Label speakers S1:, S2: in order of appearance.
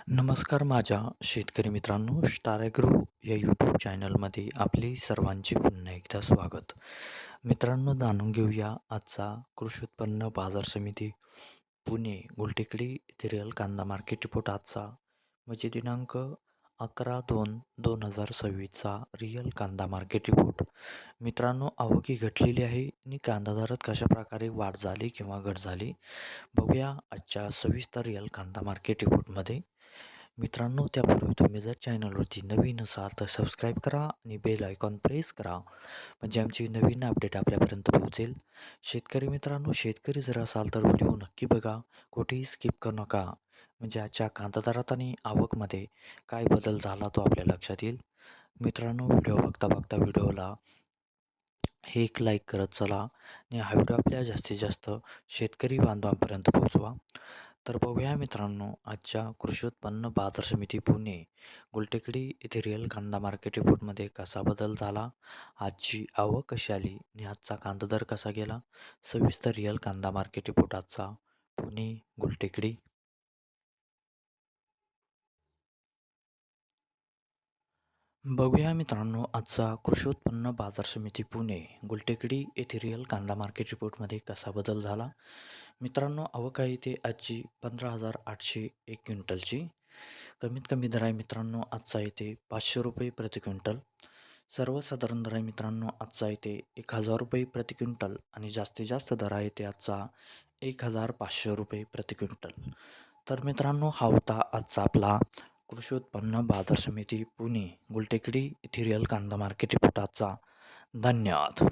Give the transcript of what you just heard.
S1: नमस्कार माझ्या शेतकरी मित्रांनो, स्टार ॲग्रो या यूट्यूब चॅनलमध्ये आपले सर्वांचे पुन्हा एकदा स्वागत. मित्रांनो, जाणून घेऊया आजचा कृषी उत्पन्न बाजार समिती पुणे गुलटेकडी येथे रिअल कांदा मार्केट रिपोर्ट आजचा म्हणजे दिनांक 11/2/2026चा रिअल कांदा मार्केट रिपोर्ट. मित्रांनो, आवक ही घटलेली आहे आणि कांदा दरात कशा प्रकारे वाढ झाली किंवा घट झाली बघूया आजच्या सविस्तर रिअल कांदा मार्केट रिपोर्टमध्ये. मित्रांनो, त्यापूर्वी तुम्ही जर चॅनलवरती नवीन असाल तर सबस्क्राईब करा आणि बेल आयकॉन प्रेस करा, म्हणजे आमची नवीन अपडेट आपल्यापर्यंत पोहोचेल. शेतकरी मित्रांनो, शेतकरी जर असाल तर व्हिडिओ नक्की बघा, कुठेही स्किप करू नका, म्हणजे आजच्या कांदा दरात आणि आवकमध्ये काय बदल झाला तो आपल्या लक्षात येईल. मित्रांनो, व्हिडिओ बघता बघता व्हिडिओला एक लाईक करत चला आणि हा व्हिडिओ आपल्या जास्तीत जास्त शेतकरी बांधवांपर्यंत पोहोचवा. तर बघूया मित्रांनो, आजच्या कृषी उत्पन्न बाजार समिती पुणे गुलटेकडी येथे रिअल कांदा मार्केट रिपोर्टमध्ये कसा बदल झाला, आजची आवक कशी आली आणि आजचा कांदा दर कसा गेला. सविस्तर रिअल कांदा मार्केट रिपोर्ट आजचा पुणे गुलटेकडी. बघूया मित्रांनो, आजचा कृषी उत्पन्न बाजार समिती पुणे गुलटेकडी येथे रिअल कांदा मार्केट रिपोर्टमध्ये कसा बदल झाला. मित्रांनो, आवक आहे ते आजची 15,801 क्विंटलची. कमीत कमी दर आहे मित्रांनो आजचा येते 500 रुपये प्रति क्विंटल. सर्वसाधारण दर आहे मित्रांनो आजचा येते 1,000 रुपये प्रति क्विंटल आणि जास्तीत जास्त दर आहे ते आजचा 1,500 रुपये प्रति क्विंटल. तर मित्रांनो, हा होता आजचा आपला कृषी उत्पन्न बाजार समिती पुणे गुलटेकडी येथे रिअल कांदा मार्केट रिपोर्ट आजचा. धन्यवाद.